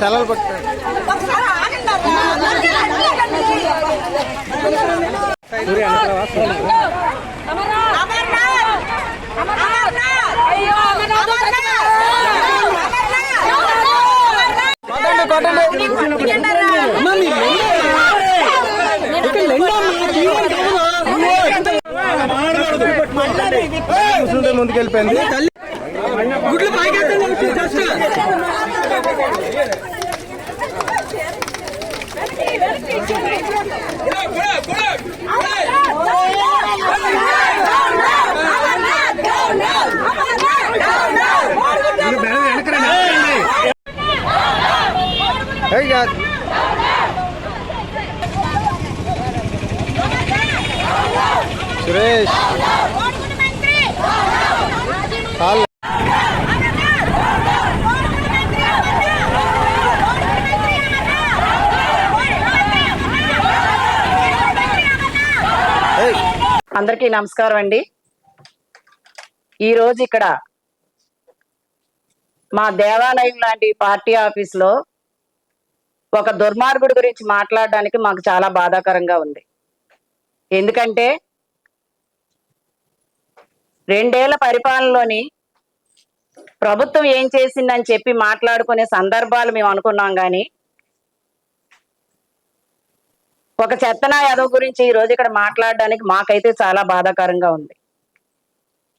సెలవులు పట్టారు. ముందుకెళ్ళిపోయింది. సురేష్ అందరికీ నమస్కారం అండి. ఈరోజు ఇక్కడ మా దేవాలయం లాంటి పార్టీ ఆఫీస్లో ఒక దుర్మార్గుడి గురించి మాట్లాడడానికి మాకు చాలా బాధాకరంగా ఉంది. ఎందుకంటే 2 ఏళ్ల పరిపాలనలోని ప్రభుత్వం ఏం చేసిందని చెప్పి మాట్లాడుకునే సందర్భాలు మేము అనుకున్నాం, కానీ ఒక చెత్తనా యాదవ్ గురించి ఈ రోజు ఇక్కడ మాట్లాడడానికి మాకైతే చాలా బాధాకరంగా ఉంది.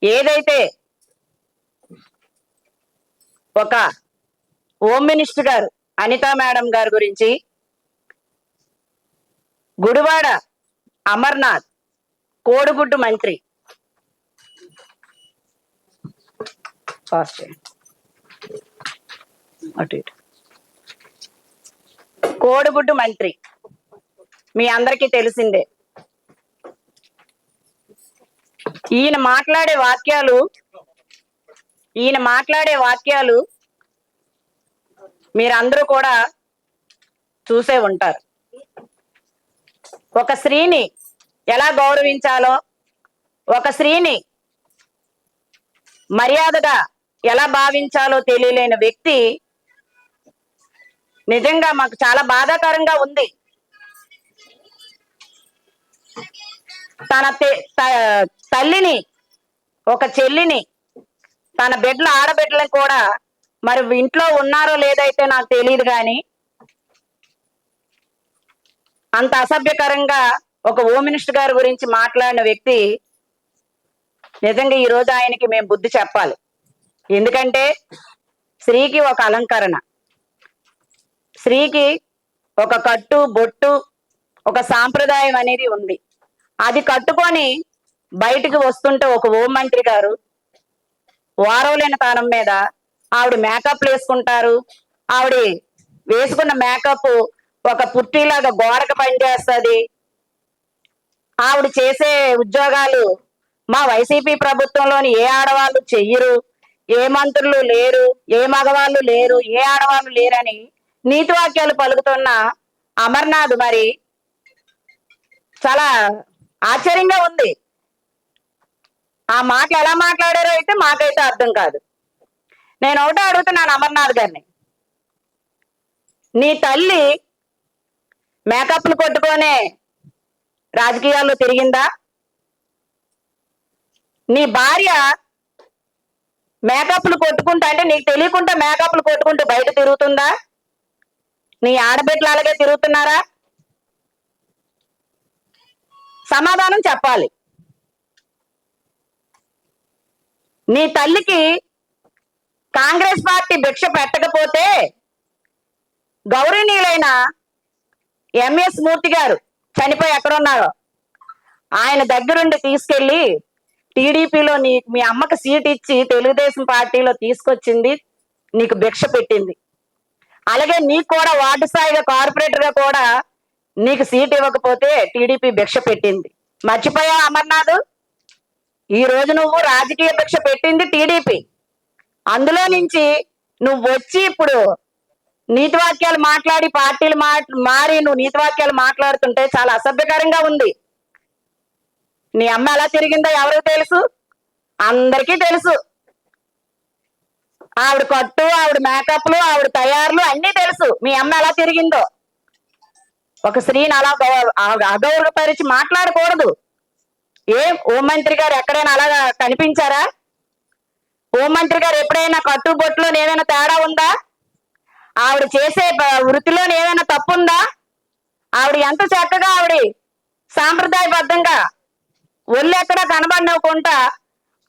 ఏదైతే ఒక హోమ్ మినిస్టర్ గారు అనితా మేడం గారి గురించి గుడివాడ అమర్నాథ్ కోడిగుడ్డు మంత్రి కోడిగుడ్డు మంత్రి మీ అందరికీ తెలిసిందే. ఈయన మాట్లాడే వాక్యాలు మీరందరూ కూడా చూసే ఉంటారు. ఒక స్త్రీని ఎలా గౌరవించాలో, ఒక స్త్రీని మర్యాదగా ఎలా భావించాలో తెలియలేని వ్యక్తి. నిజంగా మాకు చాలా బాధాకరంగా ఉంది. తన తల్లిని, ఒక చెల్లిని, తన బిడ్డల ఆడబిడ్డలను కూడా మరి ఇంట్లో ఉన్నారో లేదైతే నాకు తెలియదు, కానీ అంత అసభ్యకరంగా ఒక హోమ్ మినిస్టర్ గారి గురించి మాట్లాడిన వ్యక్తి నిజంగా ఈ రోజు ఆయనకి మేము బుద్ధి చెప్పాలి. ఎందుకంటే స్త్రీకి ఒక అలంకరణ, స్త్రీకి ఒక కట్టు బొట్టు, ఒక సాంప్రదాయం అనేది ఉంది. అది కట్టుకొని బయటికి వస్తుంటే ఒక హోం మంత్రి గారు వారవలేని తానం మీద ఆవిడ మేకప్ వేసుకుంటారు. ఆవిడ వేసుకున్న మేకప్ ఒక పుట్టిలాగా గోడకు పనిచేస్తుంది. ఆవిడ చేసే ఉద్యోగాలు మా వైసీపీ ప్రభుత్వంలోని ఏ ఆడవాళ్ళు చెయ్యరు, ఏ మంత్రులు లేరు, ఏ మగవాళ్ళు లేరు, ఏ ఆడవాళ్ళు లేరని నీతి వాక్యాలు పలుకుతున్న అమర్నాథ్ మరి చాలా ఆశ్చర్యంగా ఉంది. ఆ మాటలు ఎలా మాట్లాడారో అయితే మాకైతే అర్థం కాదు. నేను ఒకటే అడుగుతున్నాను అమర్నాథ్ గారిని, నీ తల్లి మేకప్లు కొట్టుకొనే రాజకీయాల్లో తిరిగిందా? నీ భార్య మేకప్లు కొట్టుకుంటా అంటే నీకు తెలియకుండా మేకప్లు కొట్టుకుంటూ బయట తిరుగుతుందా? నీ ఆడబిడ్డలు అలాగే తిరుగుతున్నారా? సమాధానం చెప్పాలి. నీ తల్లికి కాంగ్రెస్ పార్టీ భిక్ష పెట్టకపోతే గౌరవనీయులైన ఎంఎస్ మూర్తి గారు చనిపోయి ఎక్కడున్నారో ఆయన దగ్గరుండి తీసుకెళ్లి టీడీపీలో మీ అమ్మకి సీట్ ఇచ్చి తెలుగుదేశం పార్టీలో తీసుకొచ్చింది, నీకు భిక్ష పెట్టింది. అలాగే నీకు కూడా వార్డు స్థాయిగా కార్పొరేటర్ గా కూడా నీకు సీట్ ఇవ్వకపోతే టీడీపీ భిక్ష పెట్టింది. మర్చిపోయావు అమర్నాథ్? ఈ రోజు నువ్వు రాజకీయ భిక్ష పెట్టింది టీడీపీ. అందులో నుంచి నువ్వు వచ్చి ఇప్పుడు నీతి వాక్యాలు మాట్లాడి పార్టీలు మారి నువ్వు నీతి వాక్యాలు మాట్లాడుతుంటే చాలా అసభ్యకరంగా ఉంది. నీ అమ్మ ఎలా తిరిగిందో ఎవరికి తెలుసు? అందరికీ తెలుసు. ఆవిడ కట్టు, ఆవిడ మేకప్లు, ఆవిడ తయారులు అన్నీ తెలుసు. మీ అమ్మ ఎలా తిరిగిందో. ఒక స్త్రీని అలా అగౌరవపరిచి మాట్లాడకూడదు. హోంమంత్రి గారు ఎక్కడైనా అలాగా కనిపించారా? హోంమంత్రి గారు ఎప్పుడైనా కట్టుబొట్టులో ఏదైనా తేడా ఉందా? ఆవిడ చేసే వృత్తిలో ఏదైనా తప్పు ఉందా? ఆవిడ ఎంత చక్కగా ఆవిడ సాంప్రదాయబద్ధంగా ఒళ్ళు ఎక్కడ కనబడకుండా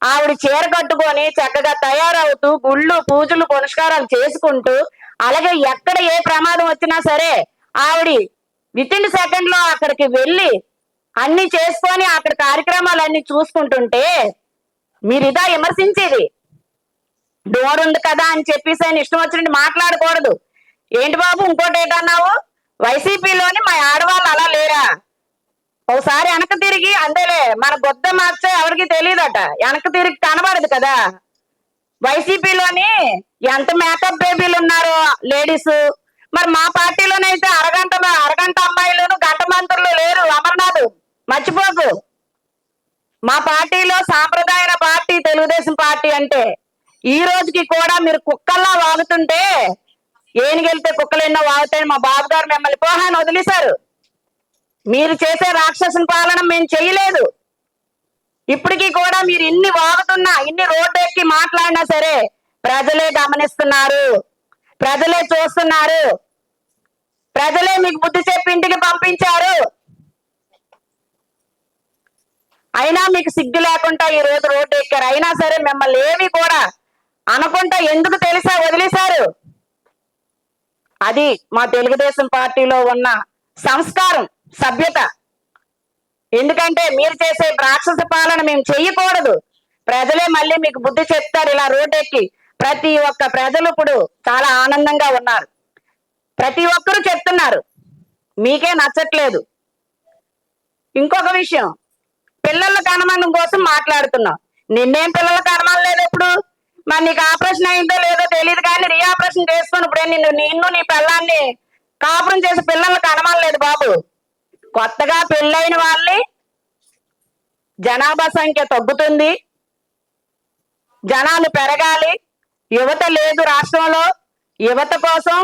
ఆవిడ చీర కట్టుకొని చక్కగా తయారవుతూ గుళ్ళు పూజలు పునస్కారాలు చేసుకుంటూ, అలాగే ఎక్కడ ఏ ప్రమాదం వచ్చినా సరే ఆవిడ విత్ ఇన్ సెకండ్ లో అక్కడికి వెళ్ళి అన్ని చేసుకొని అక్కడ కార్యక్రమాలన్నీ చూసుకుంటుంటే మీరు ఇదా విమర్శించేది? డోర్ ఉంది కదా అని చెప్పేసి ఆయన ఇష్టం వచ్చినట్టు మాట్లాడకూడదు. ఏంటి బాబు ఇంకోటి ఏంటన్నావు? వైసీపీలోని మా ఆడవాళ్ళు అలా లేరా? ఒకసారి వెనక్కి తిరిగి, అంతేలే మన గొద్ద మార్చే ఎవరికి తెలియదట, వెనక్కి తిరిగి కనబడదు కదా. వైసీపీలోని ఎంత మేకప్ బేబీలు ఉన్నారో లేడీస్. మరి మా పార్టీలోనైతే అరగంట అమ్మాయిలు గంట మంత్రులు లేరు. అమర్నాథ్ మర్చిపోకు. మా పార్టీలో సాంప్రదాయ పార్టీ తెలుగుదేశం పార్టీ అంటే ఈ రోజుకి కూడా మీరు కుక్కల్లా వాగుతుంటే, ఏనుగెళ్తే కుక్కలు ఎన్నో వాగుతాయని మా బాబు గారు మిమ్మల్ని పోహాన్ని వదిలేశారు. మీరు చేసే రాక్షసుని పాలన మేము చేయలేదు. ఇప్పటికీ కూడా మీరు ఇన్ని వాగుతున్నా, ఇన్ని రోడ్డు ఎక్కి మాట్లాడినా సరే ప్రజలే గమనిస్తున్నారు, ప్రజలే చూస్తున్నారు, ప్రజలే మీకు బుద్ధి చెప్పి ఇంటికి పంపించారు. అయినా మీకు సిగ్గు లేకుండా ఈ రోజు రోడ్డు ఎక్కారు. అయినా సరే మిమ్మల్ని ఏమి కూడా అనుకుంటా ఎందుకు తెలిసా వదిలేశారు. అది మా తెలుగుదేశం పార్టీలో ఉన్న సంస్కారం, సభ్యత. ఎందుకంటే మీరు చేసే రాక్షస పాలన మేము చెయ్యకూడదు. ప్రజలే మళ్ళీ మీకు బుద్ధి చెప్తారు. ఇలా రోడ్డు ఎక్కి ప్రతి ఒక్క ప్రజలు ఇప్పుడు చాలా ఆనందంగా ఉన్నారు. ప్రతి ఒక్కరూ చెప్తున్నారు, మీకే నచ్చట్లేదు. ఇంకొక విషయం, పిల్లల కనమనం కోసం మాట్లాడుతున్నావు. నిన్నేం పిల్లల కనమనలేదు ఎప్పుడు? మరి నీకు ఆపరేషన్ అయిందో లేదో తెలియదు, కానీ రీఆపరేషన్ చేసుకుని ఇప్పుడే నిన్ను నీ పిల్లాన్ని కాపురం చేసి పిల్లలు కనమనలేదు బాబు. కొత్తగా పెళ్ళైన వాళ్ళని జనాభా సంఖ్య తగ్గుతుంది, జనాలు పెరగాలి, యువత లేదు రాష్ట్రంలో. యువత కోసం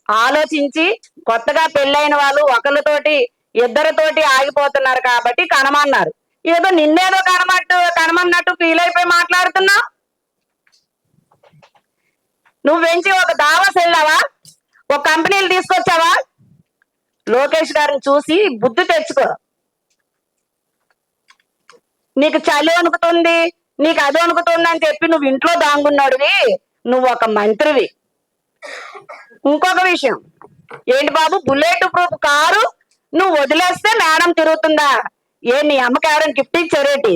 ఆలోచించి కొత్తగా పెళ్ళైన వాళ్ళు ఒకరితోటి ఇద్దరితోటి ఆగిపోతున్నారు కాబట్టి కనమన్నారు. ఏదో నిన్నేదో కనమన్నట్టు ఫీల్ అయిపోయి మాట్లాడుతున్నావు. నువ్వు వెంచి ఒక దావాస్ వెళ్ళావా? ఒక కంపెనీలు తీసుకొచ్చావా? లోకేష్ గారిని చూసి బుద్ధి తెచ్చుకో. నీకు చలి వణుకుతుంది, నీకు అది వణుకుతుంది అని చెప్పి నువ్వు ఇంట్లో దాంగున్నాడువి. నువ్వు ఒక మంత్రివి. ఇంకొక విషయం ఏంటి బాబు, బుల్లెట్ ప్రూఫ్ కారు నువ్వు వదిలేస్తే మేడం తిరుగుతుందా? నీ అమ్మకి ఎవరైనా గిఫ్ట్ ఇచ్చారేటి?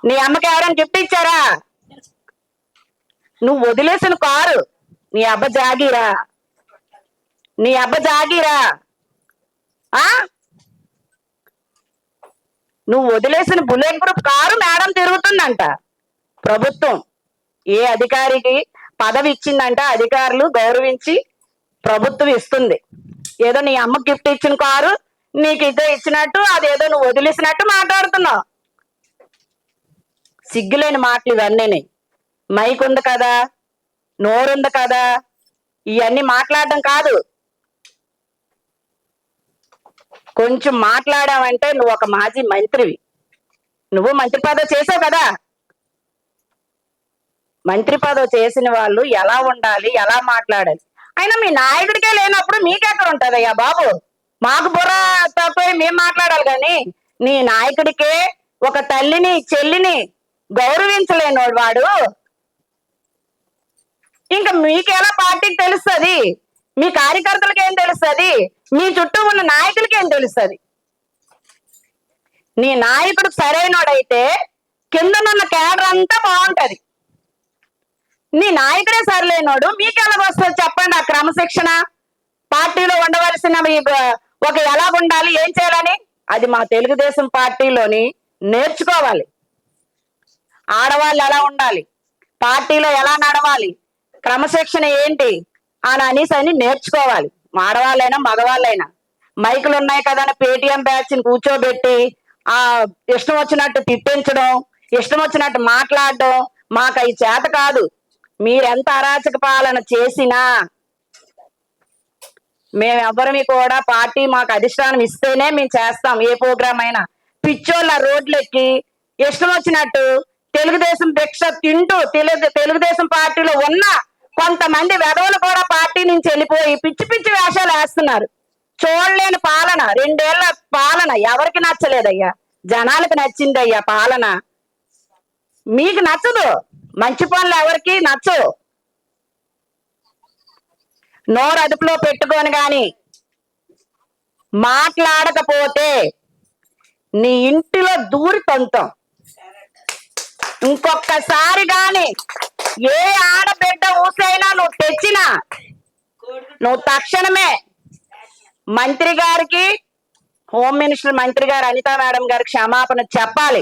నీ అమ్మకి ఎవరైనా గిఫ్ట్ ఇచ్చారా? నువ్వు వదిలేసిన కారు నీ అబ్బ జాగీరా, నీ అబ్బ జాగీరా. నువ్వు వదిలేసిన బుల్లెట్ ప్రూఫ్ కారు మేడం తిరుగుతుందంట. ప్రభుత్వం ఏ అధికారికి పదవి ఇచ్చిందంటే అధికారులు గౌరవించి ప్రభుత్వం ఇస్తుంది. ఏదో నీ అమ్మకి గిఫ్ట్ ఇచ్చిన కారు నీకు ఇదే ఇచ్చినట్టు, అదేదో నువ్వు వదిలేసినట్టు మాట్లాడుతున్నావు. సిగ్గులేని మాటలు ఇవన్నీ. మైక్ ఉంది కదా, నోరుంది కదా, ఇవన్నీ మాట్లాడడం కాదు. కొంచెం మాట్లాడావంటే నువ్వు ఒక మాజీ మంత్రివి. నువ్వు మంత్రి పదవి చేసావు కదా. మంత్రి పదవి చేసిన వాళ్ళు ఎలా ఉండాలి, ఎలా మాట్లాడాలి? అయినా మీ నాయకుడికే లేనప్పుడు మీకెక్కడ ఉంటదయ్యా బాబు? మాకు బుర్ర తప్ప మేము మాట్లాడాలి, కానీ నీ నాయకుడికే ఒక తల్లిని చెల్లిని గౌరవించలేనోడు వాడు. ఇంకా మీకెలా పార్టీకి తెలుస్తుంది? మీ కార్యకర్తలకు ఏం తెలుస్తుంది? మీ చుట్టూ ఉన్న నాయకులకి ఏం తెలుస్తుంది? నీ నాయకుడు సరైనోడైతే కిందనున్న కేడర్ అంతా బాగుంటది. నీ నాయకుడే సరిలేనోడు మీకెలా వస్తుంది చెప్పండి? ఆ క్రమశిక్షణ, పార్టీలో ఉండవలసిన ఒక ఎలా ఉండాలి, ఏం చేయాలని, అది మా తెలుగుదేశం పార్టీలోని నేర్చుకోవాలి. ఆడవాళ్ళు ఎలా ఉండాలి, పార్టీలో ఎలా నడవాలి, క్రమశిక్షణ ఏంటి అని అనేసి నేర్చుకోవాలి. ఆడవాళ్ళైనా మగవాళ్ళైనా. మైకులు ఉన్నాయి కదా అని పేటీఎం బ్యాచ్ ని కూర్చోబెట్టి ఇష్టం వచ్చినట్టు తిట్టించడం, ఇష్టం వచ్చినట్టు మాట్లాడడం మాకు అవి చేత కాదు. మీరెంత అరాచక పాలన చేసినా మేమెవ్వరమి కూడా పార్టీ మాకు అధిష్టానం ఇస్తేనే మేము చేస్తాం ఏ ప్రోగ్రాం అయినా. పిచ్చోళ్ళ రోడ్లెక్కి ఇష్టం వచ్చినట్టు తెలుగుదేశం భిక్ష తింటూ తెలుగుదేశం పార్టీలో ఉన్న కొంతమంది వెధవలు కూడా పార్టీ నుంచి వెళ్ళిపోయి పిచ్చి పిచ్చి వేషాలు వేస్తున్నారు. చూడలేని పాలన, 2 ఏళ్ల పాలన ఎవరికి నచ్చలేదయ్యా? జనాలకు నచ్చిందయ్యా పాలన. మీకు నచ్చదు, మంచి పనులు ఎవరికి నచ్చవు. నోరు అదుపులో పెట్టుకొని గాని మాట్లాడకపోతే నీ ఇంటిలో దూరి తంతాం. ఇంకొకసారి గాని ఏ ఆడబిడ్డ ఊసైనా నువ్వు తెచ్చినా నువ్వు తక్షణమే మంత్రి గారికి, హోమ్ మినిస్టర్ మంత్రి గారు అనితా మేడం గారికి క్షమాపణ చెప్పాలి.